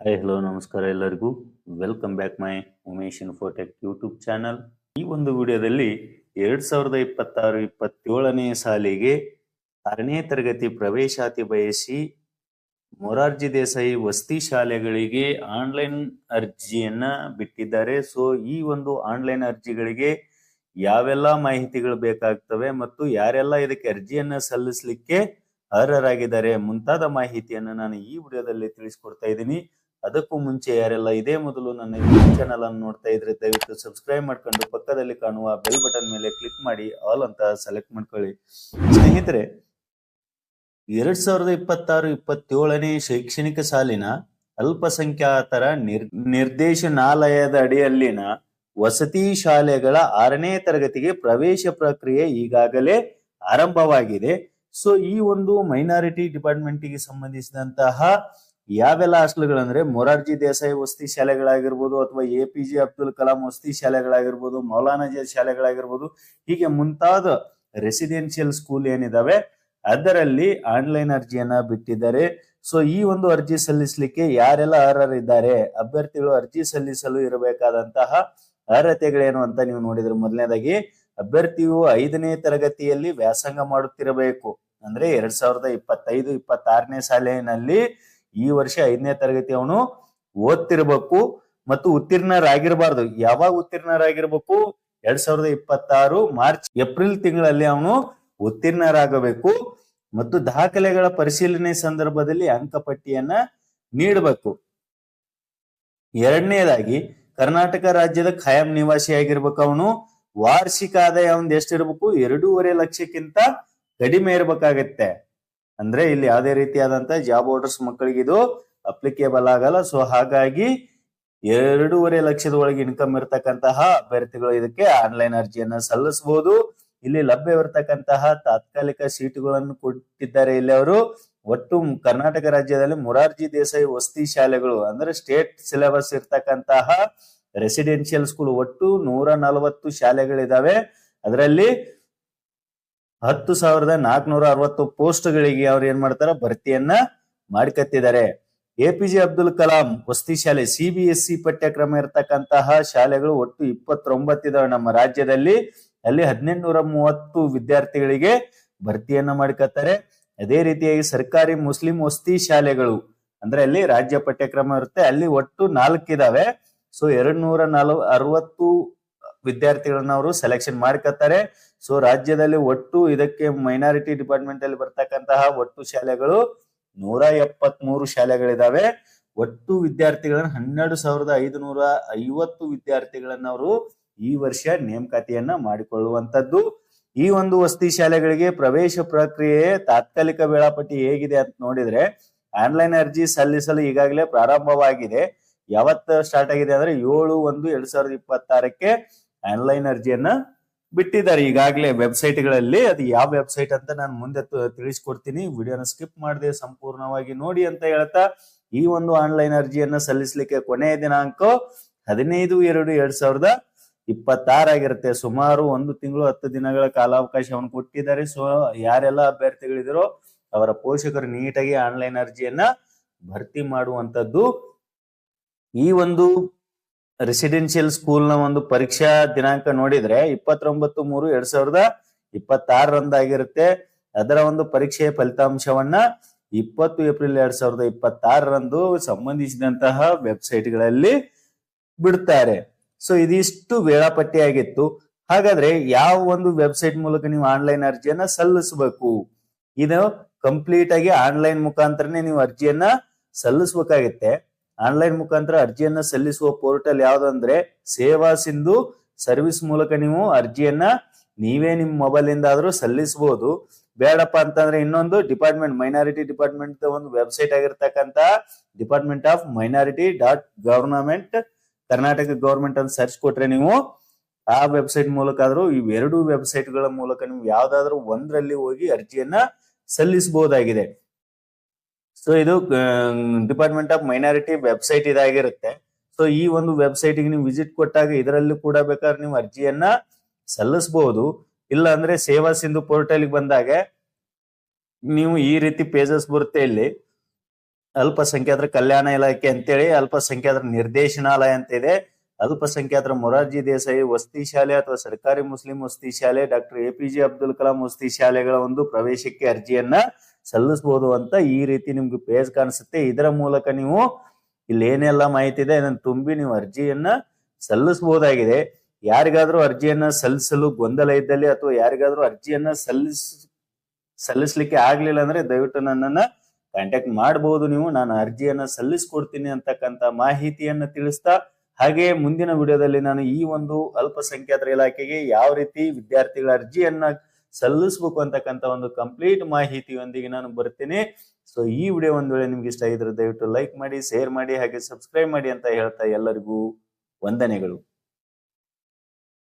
Hi hello ನಮಸ್ಕಾರ ಎಲ್ಲರಿಗೂ. Welcome back my Umesh Infotech YouTube channel. ಈ ಒಂದು ವಿಡಿಯೋದಲ್ಲಿ 2026-27ನೇ ಸಾಲಿಗೆ 6ನೇ ತರಗತಿ ಪ್ರವೇಶಾತಿ ಬಯಸಿ ಮೊರಾರ್ಜಿ ದೇಸಾಯಿ ವಸತಿ ಶಾಲೆಗಳಿಗೆ ಆನ್ಲೈನ್ ಅರ್ಜಿಯನ್ನ ಬಿಟ್ಟಿದ್ದಾರೆ. ಸೊ ಈ ಒಂದು ಆನ್ಲೈನ್ ಅರ್ಜಿಗಳಿಗೆ ಯಾವೆಲ್ಲ ಮಾಹಿತಿಗಳು ಬೇಕಾಗ್ತವೆ ಮತ್ತು ಯಾರೆಲ್ಲ ಇದಕ್ಕೆ ಅರ್ಜಿಯನ್ನ ಸಲ್ಲಿಸಲಿಕ್ಕೆ ಅರ್ಹರಾಗಿದ್ದಾರೆ ಮುಂತಾದ ಮಾಹಿತಿಯನ್ನು ನಾನು ಈ ವಿಡಿಯೋದಲ್ಲಿ ತಿಳಿಸ್ಕೊಡ್ತಾ ಇದ್ದೀನಿ. ಅದಕ್ಕೂ ಮುಂಚೆ ಯಾರೆಲ್ಲ ಇದೇ ಮೊದಲು ನನ್ನ ಯೂಟ್ಯೂಬ್ ಚಾನಲ್ ಅನ್ನು ನೋಡ್ತಾ ಇದ್ರೆ ದಯವಿಟ್ಟು ಸಬ್ಸ್ಕ್ರೈಬ್ ಮಾಡ್ಕೊಂಡು ಪಕ್ಕದಲ್ಲಿ ಕಾಣುವ ಬೆಲ್ ಬಟನ್ ಮೇಲೆ ಕ್ಲಿಕ್ ಮಾಡಿ ಆಲ್ ಅಂತ ಸೆಲೆಕ್ಟ್ ಮಾಡ್ಕೊಳ್ಳಿ. ಸ್ನೇಹಿತರೆ, 2026-27ನೇ ಶೈಕ್ಷಣಿಕ ಸಾಲಿನ ಅಲ್ಪಸಂಖ್ಯಾತರ ನಿರ್ದೇಶನಾಲಯದ ಅಡಿಯಲ್ಲಿನ ವಸತಿ ಶಾಲೆಗಳ 6ನೇ ತರಗತಿಗೆ ಪ್ರವೇಶ ಪ್ರಕ್ರಿಯೆ ಈಗಾಗಲೇ ಆರಂಭವಾಗಿದೆ. ಸೊ ಈ ಒಂದು ಮೈನಾರಿಟಿ ಡಿಪಾರ್ಟ್ಮೆಂಟ್ಗೆ ಸಂಬಂಧಿಸಿದಂತಹ ಯಾವೆಲ್ಲ ಹಾಸ್ಟೆಲ್ಗಳಂದ್ರೆ ಮೊರಾರ್ಜಿ ದೇಸಾಯಿ ವಸತಿ ಶಾಲೆಗಳಾಗಿರ್ಬೋದು, ಅಥವಾ APJ ಅಬ್ದುಲ್ ಕಲಾಂ ವಸತಿ ಶಾಲೆಗಳಾಗಿರ್ಬೋದು, ಮೌಲಾನಾಜಾದ್ ಶಾಲೆಗಳಾಗಿರ್ಬೋದು, ಹೀಗೆ ಮುಂತಾದ ರೆಸಿಡೆನ್ಷಿಯಲ್ ಸ್ಕೂಲ್ ಏನಿದಾವೆ ಅದರಲ್ಲಿ ಆನ್ಲೈನ್ ಅರ್ಜಿಯನ್ನ ಬಿಟ್ಟಿದ್ದಾರೆ. ಸೊ ಈ ಒಂದು ಅರ್ಜಿ ಸಲ್ಲಿಸಲಿಕ್ಕೆ ಯಾರೆಲ್ಲ ಅರ್ಹರಿದ್ದಾರೆ, ಅಭ್ಯರ್ಥಿಗಳು ಅರ್ಜಿ ಸಲ್ಲಿಸಲು ಇರಬೇಕಾದಂತಹ ಅರ್ಹತೆಗಳೇನು ಅಂತ ನೀವು ನೋಡಿದ್ರೆ, ಮೊದಲನೇದಾಗಿ ಅಭ್ಯರ್ಥಿಯು 5ನೇ ತರಗತಿಯಲ್ಲಿ ವ್ಯಾಸಂಗ ಮಾಡುತ್ತಿರಬೇಕು. ಅಂದ್ರೆ 2025-26ನೇ ಸಾಲಿನಲ್ಲಿ ಈ ವರ್ಷ 5ನೇ ತರಗತಿ ಅವನು ಓದ್ತಿರ್ಬೇಕು ಮತ್ತು ಉತ್ತೀರ್ಣರಾಗಿರ್ಬಾರ್ದು. ಯಾವಾಗ ಉತ್ತೀರ್ಣರಾಗಿರ್ಬೇಕು? 2026 ಮಾರ್ಚ್ ಏಪ್ರಿಲ್ ತಿಂಗಳಲ್ಲಿ ಅವನು ಉತ್ತೀರ್ಣರಾಗಬೇಕು ಮತ್ತು ದಾಖಲೆಗಳ ಪರಿಶೀಲನೆ ಸಂದರ್ಭದಲ್ಲಿ ಅಂಕಪಟ್ಟಿಯನ್ನ ನೀಡಬೇಕು. ಎರಡನೇದಾಗಿ ಕರ್ನಾಟಕ ರಾಜ್ಯದ ಖಾಯಂ ನಿವಾಸಿಯಾಗಿರ್ಬೇಕು. ಅವನು ವಾರ್ಷಿಕ ಆದಾಯ ಅವನ್ ಎಷ್ಟಿರ್ಬೇಕು? 2.5 ಲಕ್ಷಕ್ಕಿಂತ ಕಡಿಮೆ ಇರ್ಬೇಕಾಗತ್ತೆ. ಅಂದ್ರೆ ಇಲ್ಲಿ ಯಾವುದೇ ರೀತಿಯಾದಂತ ಜಾಬ್ ಹೋಲ್ಡರ್ಸ್ ಮಕ್ಕಳಿಗೆ ಇದು ಅಪ್ಲಿಕೇಬಲ್ ಆಗಲ್ಲ. ಸೊ ಹಾಗಾಗಿ 2.5 ಲಕ್ಷದ ಒಳಗೆ ಇನ್ಕಮ್ ಇರತಕ್ಕಂತಹ ಅಭ್ಯರ್ಥಿಗಳು ಇದಕ್ಕೆ ಆನ್ಲೈನ್ ಅರ್ಜಿಯನ್ನ ಸಲ್ಲಿಸಬಹುದು. ಇಲ್ಲಿ ಲಭ್ಯವಿರತಕ್ಕಂತಹ ತಾತ್ಕಾಲಿಕ ಸೀಟುಗಳನ್ನು ಕೊಟ್ಟಿದ್ದಾರೆ. ಇಲ್ಲಿ ಅವರು ಒಟ್ಟು ಕರ್ನಾಟಕ ರಾಜ್ಯದಲ್ಲಿ ಮೊರಾರ್ಜಿ ದೇಸಾಯಿ ವಸತಿ ಶಾಲೆಗಳು ಅಂದ್ರೆ ಸ್ಟೇಟ್ ಸಿಲೆಬಸ್ ಇರ್ತಕ್ಕಂತಹ ರೆಸಿಡೆನ್ಷಿಯಲ್ ಸ್ಕೂಲ್ ಒಟ್ಟು 140 ಶಾಲೆಗಳಿದಾವೆ. ಅದರಲ್ಲಿ 10,460 ಪೋಸ್ಟ್ಗಳಿಗೆ ಅವ್ರು ಏನ್ ಮಾಡ್ತಾರ, ಭರ್ತಿಯನ್ನ ಮಾಡ್ಕತ್ತಿದ್ದಾರೆ. APJ ಅಬ್ದುಲ್ ಕಲಾಂ ವಸತಿ ಶಾಲೆ CBSE ಪಠ್ಯಕ್ರಮ ಇರತಕ್ಕಂತಹ ಶಾಲೆಗಳು ಒಟ್ಟು 29 ಇದಾವೆ ನಮ್ಮ ರಾಜ್ಯದಲ್ಲಿ. ಅಲ್ಲಿ 1830 ವಿದ್ಯಾರ್ಥಿಗಳಿಗೆ ಭರ್ತಿಯನ್ನ ಮಾಡ್ಕತ್ತಾರೆ. ಅದೇ ರೀತಿಯಾಗಿ ಸರ್ಕಾರಿ ಮುಸ್ಲಿಂ ವಸತಿ ಶಾಲೆಗಳು ಅಂದ್ರೆ ಅಲ್ಲಿ ರಾಜ್ಯ ಪಠ್ಯಕ್ರಮ ಇರುತ್ತೆ, ಅಲ್ಲಿ ಒಟ್ಟು 4 ಇದಾವೆ. ಸೊ 260 ವಿದ್ಯಾರ್ಥಿಗಳನ್ನ ಅವರು ಸೆಲೆಕ್ಷನ್ ಮಾಡ್ಕತ್ತಾರೆ. ಸೊ ರಾಜ್ಯದಲ್ಲಿ ಒಟ್ಟು ಇದಕ್ಕೆ ಮೈನಾರಿಟಿ ಡಿಪಾರ್ಟ್ಮೆಂಟ್ ಅಲ್ಲಿ ಬರ್ತಕ್ಕಂತಹ ಒಟ್ಟು ಶಾಲೆಗಳು 173 ಶಾಲೆಗಳಿದಾವೆ. ಒಟ್ಟು ವಿದ್ಯಾರ್ಥಿಗಳನ್ನ 12,550 ವಿದ್ಯಾರ್ಥಿಗಳನ್ನ ಅವರು ಈ ವರ್ಷ ನೇಮಕಾತಿಯನ್ನ ಮಾಡಿಕೊಳ್ಳುವಂತದ್ದು. ಈ ಒಂದು ವಸತಿ ಶಾಲೆಗಳಿಗೆ ಪ್ರವೇಶ ಪ್ರಕ್ರಿಯೆ ತಾತ್ಕಾಲಿಕ ವೇಳಾಪಟ್ಟಿ ಹೇಗಿದೆ ಅಂತ ನೋಡಿದ್ರೆ, ಆನ್ಲೈನ್ ಅರ್ಜಿ ಸಲ್ಲಿಸಲು ಈಗಾಗಲೇ ಪ್ರಾರಂಭವಾಗಿದೆ. ಯಾವತ್ತು ಸ್ಟಾರ್ಟ್ ಆಗಿದೆ ಅಂದ್ರೆ 7/1/2026ಕ್ಕೆ ಆನ್ಲೈನ್ ಅರ್ಜಿಯನ್ನ ಬಿಟ್ಟಿದ್ದಾರೆ ಈಗಾಗಲೇ ವೆಬ್ಸೈಟ್ಗಳಲ್ಲಿ. ಅದು ಯಾವ ವೆಬ್ಸೈಟ್ ಅಂತ ನಾನು ಮುಂದೆ ತಿಳಿಸ್ಕೊಡ್ತೀನಿ. ವಿಡಿಯೋನ ಸ್ಕಿಪ್ ಮಾಡದೆ ಸಂಪೂರ್ಣವಾಗಿ ನೋಡಿ ಅಂತ ಹೇಳ್ತಾ, ಈ ಒಂದು ಆನ್ಲೈನ್ ಅರ್ಜಿಯನ್ನ ಸಲ್ಲಿಸಲಿಕ್ಕೆ ಕೊನೆಯ ದಿನಾಂಕ 15/2/2026 ಆಗಿರುತ್ತೆ. ಸುಮಾರು 1 ತಿಂಗಳು 10 ದಿನಗಳ ಕಾಲಾವಕಾಶವನ್ನು ಕೊಟ್ಟಿದ್ದಾರೆ. ಸೊ ಯಾರೆಲ್ಲ ಅಭ್ಯರ್ಥಿಗಳಿದಿರೋ ಅವರ ಪೋಷಕರು ನೀಟಾಗಿ ಆನ್ಲೈನ್ ಅರ್ಜಿಯನ್ನ ಭರ್ತಿ ಮಾಡುವಂತದ್ದು. ಈ ಒಂದು ರೆಸಿಡೆನ್ಷಿಯಲ್ ಸ್ಕೂಲ್ ನ ಒಂದು ಪರೀಕ್ಷಾ ದಿನಾಂಕ ನೋಡಿದ್ರೆ 29/3/2026 ಆಗಿರುತ್ತೆ. ಅದರ ಒಂದು ಪರೀಕ್ಷೆಯ ಫಲಿತಾಂಶವನ್ನ 20 ಏಪ್ರಿಲ್ 2026 ಸಂಬಂಧಿಸಿದಂತಹ ವೆಬ್ಸೈಟ್ಗಳಲ್ಲಿ ಬಿಡ್ತಾರೆ. ಸೊ ಇದಿಷ್ಟು ವೇಳಾಪಟ್ಟಿ ಆಗಿತ್ತು. ಹಾಗಾದ್ರೆ ಯಾವ ಒಂದು ವೆಬ್ಸೈಟ್ ಮೂಲಕ ನೀವು ಆನ್ಲೈನ್ ಅರ್ಜಿಯನ್ನ ಸಲ್ಲಿಸಬೇಕು? ಇದು ಕಂಪ್ಲೀಟ್ ಆಗಿ ಆನ್ಲೈನ್ ಮುಖಾಂತರನೇ ನೀವು ಅರ್ಜಿಯನ್ನ ಸಲ್ಲಿಸಬೇಕಾಗುತ್ತೆ. ಆನ್ಲೈನ್ ಮುಖಾಂತರ ಅರ್ಜಿಯನ್ನ ಸಲ್ಲಿಸುವ ಪೋರ್ಟಲ್ ಯಾವ್ದಂದ್ರೆ ಸೇವಾ ಸಿಂಧು ಸರ್ವಿಸ್ ಮೂಲಕ ನೀವು ಅರ್ಜಿಯನ್ನ ನೀವೇ ನಿಮ್ಮ ಮೊಬೈಲ್ ಇಂದ ಆದ್ರೂ ಸಲ್ಲಿಸಬಹುದು. ಬೇಡಪ್ಪ ಅಂತಂದ್ರೆ ಇನ್ನೊಂದು ಡಿಪಾರ್ಟ್ಮೆಂಟ್, ಮೈನಾರಿಟಿ ಡಿಪಾರ್ಟ್ಮೆಂಟ್ ಒಂದು ವೆಬ್ಸೈಟ್ ಆಗಿರ್ತಕ್ಕಂತ department.government ಕರ್ನಾಟಕ ಗವರ್ಮೆಂಟ್ ಅಂತ ಸರ್ಚ್ ಕೊಟ್ರೆ ನೀವು ಆ ವೆಬ್ಸೈಟ್ ಮೂಲಕ ಆದ್ರೂ, ಇವೆರಡು ವೆಬ್ಸೈಟ್ ಗಳ ಮೂಲಕ ನೀವು ಯಾವ್ದಾದ್ರು ಒಂದರಲ್ಲಿ ಹೋಗಿ ಅರ್ಜಿಯನ್ನ ಸಲ್ಲಿಸಬಹುದಾಗಿದೆ. ಸೊ ಇದು ಡಿಪಾರ್ಟ್ಮೆಂಟ್ ಆಫ್ ಮೈನಾರಿಟಿ ವೆಬ್ಸೈಟ್ ಇದಾಗಿರುತ್ತೆ. ಸೊ ಈ ಒಂದು ವೆಬ್ಸೈಟ್ ಗೆ ನೀವು ವಿಸಿಟ್ ಕೊಟ್ಟಾಗ ಇದರಲ್ಲಿ ಕೂಡ ಬೇಕಾದ್ರೆ ನೀವು ಅರ್ಜಿಯನ್ನ ಸಲ್ಲಿಸಬಹುದು. ಇಲ್ಲ ಅಂದ್ರೆ ಸೇವಾ ಸಿಂಧು ಪೋರ್ಟಲ್ ಗೆ ಬಂದಾಗ ನೀವು ಈ ರೀತಿ ಪೇಜಸ್ ಬರುತ್ತೆ. ಇಲ್ಲಿ ಅಲ್ಪಸಂಖ್ಯಾತರ ಕಲ್ಯಾಣ ಇಲಾಖೆ ಅಂತೇಳಿ ಅಲ್ಪಸಂಖ್ಯಾತರ ನಿರ್ದೇಶನಾಲಯ ಅಂತ ಇದೆ. ಅಲ್ಪಸಂಖ್ಯಾತರ ಮೊರಾರ್ಜಿ ದೇಸಾಯಿ ವಸತಿ ಶಾಲೆ ಅಥವಾ ಸರ್ಕಾರಿ ಮುಸ್ಲಿಂ ವಸತಿ ಶಾಲೆ, ಡಾಕ್ಟರ್ APJ ಅಬ್ದುಲ್ ಕಲಾಂ ವಸತಿ ಶಾಲೆಗಳ ಒಂದು ಪ್ರವೇಶಕ್ಕೆ ಅರ್ಜಿಯನ್ನ ಸಲ್ಲಿಸಬಹುದು ಅಂತ ಈ ರೀತಿ ನಿಮ್ಗೆ ಪೇಜ್ ಕಾಣಿಸುತ್ತೆ. ಇದರ ಮೂಲಕ ನೀವು ಇಲ್ಲಿ ಏನೆಲ್ಲ ಮಾಹಿತಿ ಇದೆ ಅದನ್ನು ತುಂಬಿ ನೀವು ಅರ್ಜಿಯನ್ನ ಸಲ್ಲಿಸಬಹುದಾಗಿದೆ. ಯಾರಿಗಾದ್ರೂ ಅರ್ಜಿಯನ್ನ ಸಲ್ಲಿಸಲು ಗೊಂದಲ ಇದ್ದಲ್ಲಿ ಅಥವಾ ಯಾರಿಗಾದ್ರೂ ಅರ್ಜಿಯನ್ನ ಸಲ್ಲಿಸ್ಲಿಕ್ಕೆ ಆಗ್ಲಿಲ್ಲ ಅಂದ್ರೆ ದಯವಿಟ್ಟು ನನ್ನನ್ನ ಕಾಂಟ್ಯಾಕ್ಟ್ ಮಾಡಬಹುದು. ನಾನು ಅರ್ಜಿಯನ್ನ ಸಲ್ಲಿಸ್ಕೊಡ್ತೀನಿ ಅಂತಕ್ಕಂತ ಮಾಹಿತಿಯನ್ನ ತಿಳಿಸ್ತಾ, ಹಾಗೆ ಮುಂದಿನ ವಿಡಿಯೋದಲ್ಲಿ ನಾನು ಈ ಒಂದು ಅಲ್ಪಸಂಖ್ಯಾತರ ಇಲಾಖೆಗೆ ಯಾವ ರೀತಿ ವಿದ್ಯಾರ್ಥಿಗಳ ಅರ್ಜಿಯನ್ನ ಸಲ್ಲಿಸಬೇಕು ಅಂತಕ್ಕಂತ ಒಂದು ಕಂಪ್ಲೀಟ್ ಮಾಹಿತಿಯೊಂದಿಗೆ ನಾನು ಬರ್ತೀನಿ. ಸೊ ಈ ವಿಡಿಯೋ ಒಂದ್ ವೇಳೆ ನಿಮ್ಗೆ ಇಷ್ಟ ಆಗಿದ್ರೆ ದಯವಿಟ್ಟು ಲೈಕ್ ಮಾಡಿ, ಶೇರ್ ಮಾಡಿ, ಹಾಗೆ ಸಬ್ಸ್ಕ್ರೈಬ್ ಮಾಡಿ ಅಂತ ಹೇಳ್ತಾ ಎಲ್ಲರಿಗೂ ವಂದನೆಗಳು.